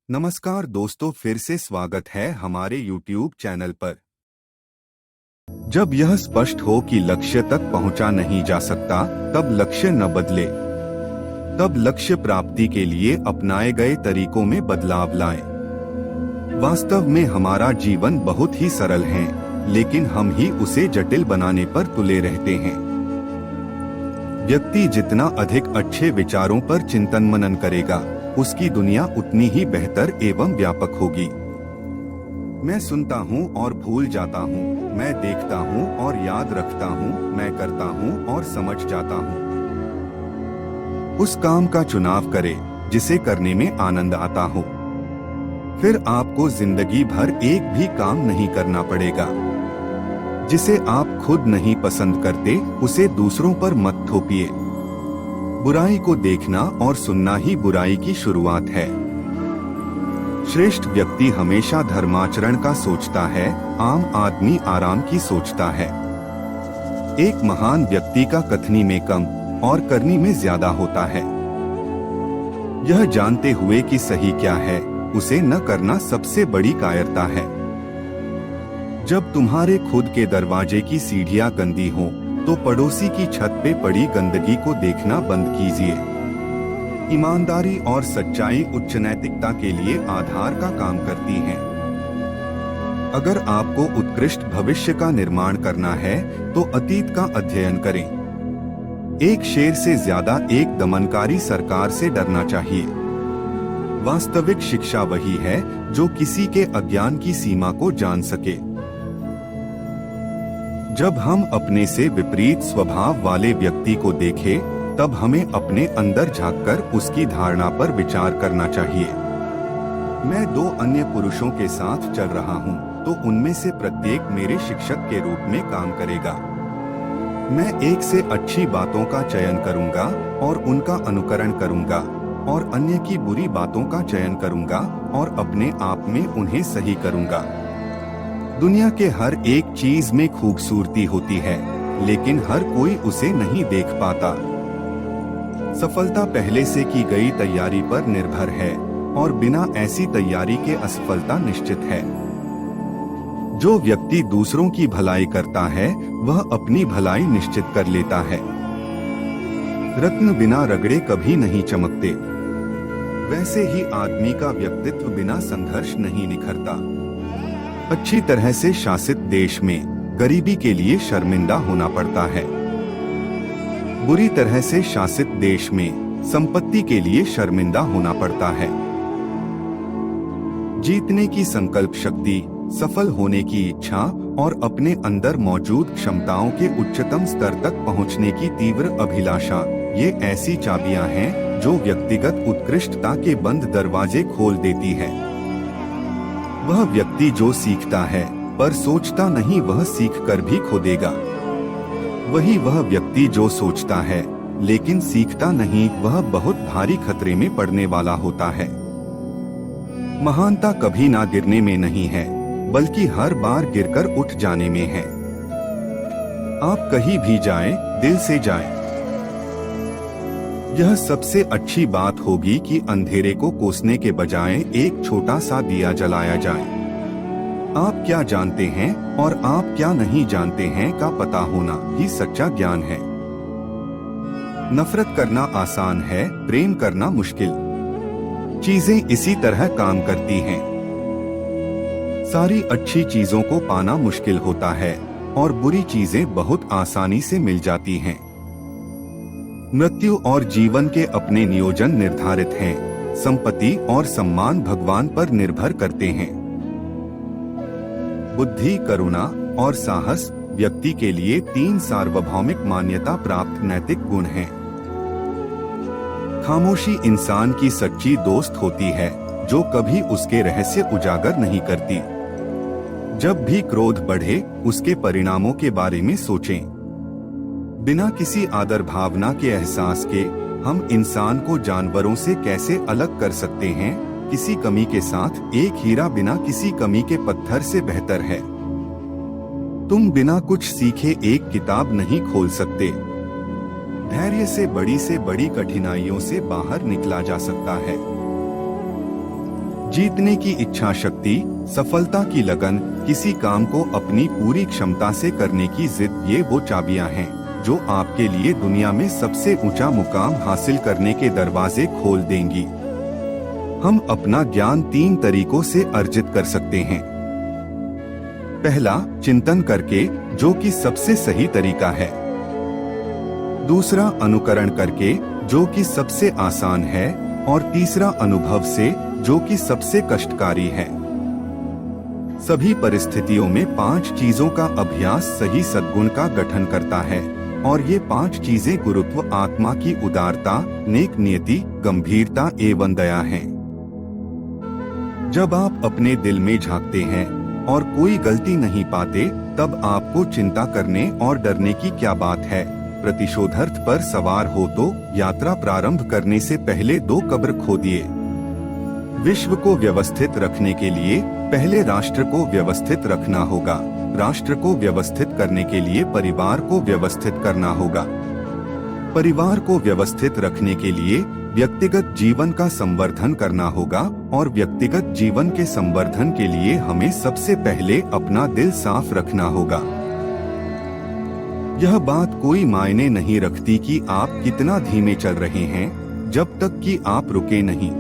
नमस्कार दोस्तों, फिर से स्वागत है हमारे YouTube चैनल पर। जब यह स्पष्ट हो कि लक्ष्य तक पहुंचा नहीं जा सकता, तब लक्ष्य न बदले। तब लक्ष्य प्राप्ति के लिए अपनाए गए तरीकों में बदलाव लाएं। वास्तव में हमारा जीवन बहुत ही सरल है, लेकिन हम ही उसे जटिल बनाने पर तुले रहते हैं। व्यक्ति जितना अधिक अच्छे विचारों पर चिंतन मनन करेगा, उसकी दुनिया उतनी ही बेहतर एवं व्यापक होगी। मैं सुनता हूँ और भूल जाता हूँ, मैं देखता हूँ और याद रखता हूँ, मैं करता हूँ और समझ जाता हूँ। उस काम का चुनाव करें जिसे करने में आनंद आता हो। फिर आपको जिंदगी भर एक भी काम नहीं करना पड़ेगा। जिसे आप खुद नहीं पसंद करते, उसे दूसरों पर मत थोपिए। बुराई को देखना और सुनना ही बुराई की शुरुआत है। श्रेष्ठ व्यक्ति हमेशा धर्माचरण का सोचता है, आम आदमी आराम की सोचता है। एक महान व्यक्ति का कथनी में कम और करनी में ज्यादा होता है। यह जानते हुए कि सही क्या है, उसे न करना सबसे बड़ी कायरता है। जब तुम्हारे खुद के दरवाजे की सीढ़ियां गंदी हों, तो पड़ोसी की छत पे पड़ी गंदगी को देखना बंद कीजिए। ईमानदारी और सच्चाई उच्च नैतिकता के लिए आधार का काम करती हैं। अगर आपको उत्कृष्ट भविष्य का निर्माण करना है, तो अतीत का अध्ययन करें। एक शेर से ज्यादा एक दमनकारी सरकार से डरना चाहिए। वास्तविक शिक्षा वही है जो किसी के अज्ञान की सीमा को जान सके। जब हम अपने से विपरीत स्वभाव वाले व्यक्ति को देखें, तब हमें अपने अंदर झांककर उसकी धारणा पर विचार करना चाहिए। मैं 2 अन्य पुरुषों के साथ चल रहा हूं, तो उनमें से प्रत्येक मेरे शिक्षक के रूप में काम करेगा। मैं एक से अच्छी बातों का चयन करूंगा और उनका अनुकरण करूंगा, और अन्य की बुरी बातों का चयन करूंगा और अपने आप में उन्हें सही करूंगा। दुनिया के हर एक चीज में खूबसूरती होती है, लेकिन हर कोई उसे नहीं देख पाता। सफलता पहले से की गई तैयारी पर निर्भर है, और बिना ऐसी तैयारी के असफलता निश्चित है। जो व्यक्ति दूसरों की भलाई करता है, वह अपनी भलाई निश्चित कर लेता है। रत्न बिना रगड़े कभी नहीं चमकते। वैसे ही आदमी का व्यक्तित्व बिना संघर्ष नहीं निखरता। अच्छी तरह से शासित देश में गरीबी के लिए शर्मिंदा होना पड़ता है। बुरी तरह से शासित देश में संपत्ति के लिए शर्मिंदा होना पड़ता है। जीतने की संकल्प शक्ति, सफल होने की इच्छा और अपने अंदर मौजूद क्षमताओं के उच्चतम स्तर तक पहुंचने की तीव्र अभिलाषा, ये ऐसी चाबियां हैं जो व्यक्तिगत उत्कृष्टता के बंद दरवाजे खोल देती है। वह व्यक्ति जो सीखता है पर सोचता नहीं, वह सीख कर भी खो देगा। वही वह व्यक्ति जो सोचता है लेकिन सीखता नहीं, वह बहुत भारी खतरे में पड़ने वाला होता है। महानता कभी ना गिरने में नहीं है, बल्कि हर बार गिरकर उठ जाने में है। आप कहीं भी जाएं, दिल से जाएं। यह सबसे अच्छी बात होगी कि अंधेरे को कोसने के बजाय एक छोटा सा दिया जलाया जाए। आप क्या जानते हैं और आप क्या नहीं जानते हैं का पता होना ही सच्चा ज्ञान है। नफरत करना आसान है, प्रेम करना मुश्किल। चीजें इसी तरह काम करती हैं। सारी अच्छी चीजों को पाना मुश्किल होता है और बुरी चीजें बहुत आसानी से मिल जाती हैं। मृत्यु और जीवन के अपने नियोजन निर्धारित हैं। संपत्ति और सम्मान भगवान पर निर्भर करते हैं। बुद्धि, करुणा और साहस व्यक्ति के लिए 3 सार्वभौमिक मान्यता प्राप्त नैतिक गुण हैं। खामोशी इंसान की सच्ची दोस्त होती है, जो कभी उसके रहस्य उजागर नहीं करती। जब भी क्रोध बढ़े, उसके परिणामों के बारे में सोचें। बिना किसी आदर भावना के एहसास के हम इंसान को जानवरों से कैसे अलग कर सकते हैं। किसी कमी के साथ एक हीरा बिना किसी कमी के पत्थर से बेहतर है। तुम बिना कुछ सीखे एक किताब नहीं खोल सकते। धैर्य से बड़ी कठिनाइयों से बाहर निकला जा सकता है। जीतने की इच्छा शक्ति, सफलता की लगन, किसी काम को अपनी पूरी क्षमता से करने की जिद, ये वो चाबियां हैं जो आपके लिए दुनिया में सबसे ऊंचा मुकाम हासिल करने के दरवाजे खोल देंगी। हम अपना ज्ञान 3 तरीकों से अर्जित कर सकते हैं। पहला, चिंतन करके, जो कि सबसे सही तरीका है। दूसरा, अनुकरण करके, जो कि सबसे आसान है। और तीसरा, अनुभव से, जो कि सबसे कष्टकारी है। सभी परिस्थितियों में 5 चीजों का अभ्यास सही सद्गुण का गठन करता है, और ये 5 चीजें गुरुत्व, आत्मा की उदारता, नेक नियति, गंभीरता एवं दया हैं। जब आप अपने दिल में झांकते हैं और कोई गलती नहीं पाते, तब आपको चिंता करने और डरने की क्या बात है। प्रतिशोधार्थ पर सवार हो तो यात्रा प्रारंभ करने से पहले 2 कब्र खोदिए। विश्व को व्यवस्थित रखने के लिए पहले राष्ट्र को व्यवस्थित रखना होगा। राष्ट्र को व्यवस्थित करने के लिए परिवार को व्यवस्थित करना होगा। परिवार को व्यवस्थित रखने के लिए व्यक्तिगत जीवन का संवर्धन करना होगा, और व्यक्तिगत जीवन के संवर्धन के लिए हमें सबसे पहले अपना दिल साफ रखना होगा। यह बात कोई मायने नहीं रखती कि आप कितना धीमे चल रहे हैं, जब तक कि आप रुके नहीं।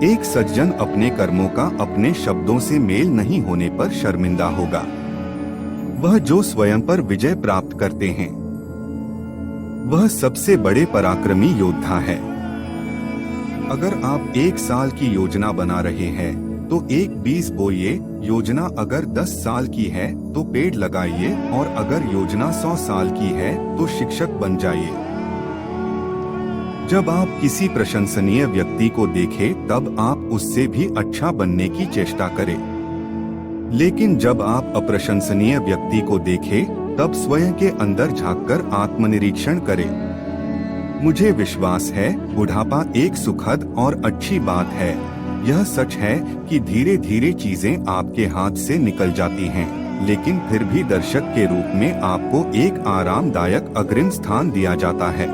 एक सज्जन अपने कर्मों का अपने शब्दों से मेल नहीं होने पर शर्मिंदा होगा। वह जो स्वयं पर विजय प्राप्त करते हैं, वह सबसे बड़े पराक्रमी योद्धा है। अगर आप 1 साल की योजना बना रहे हैं तो एक बीज बोइए। योजना अगर 10 साल की है तो पेड़ लगाइए, और अगर योजना 100 साल की है तो शिक्षक बन जाइए। जब आप किसी प्रशंसनीय व्यक्ति को देखें, तब आप उससे भी अच्छा बनने की चेष्टा करें। लेकिन जब आप अप्रशंसनीय व्यक्ति को देखें, तब स्वयं के अंदर झांककर आत्मनिरीक्षण करें। मुझे विश्वास है, बुढ़ापा एक सुखद और अच्छी बात है। यह सच है कि धीरे धीरे चीजें आपके हाथ से निकल जाती हैं, लेकिन फिर भी दर्शक के रूप में आपको एक आरामदायक अग्रिम स्थान दिया जाता है।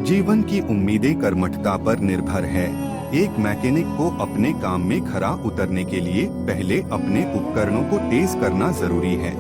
जीवन की उम्मीदें कर्मठता पर निर्भर है। एक मैकेनिक को अपने काम में खरा उतरने के लिए पहले अपने उपकरणों को तेज करना जरूरी है।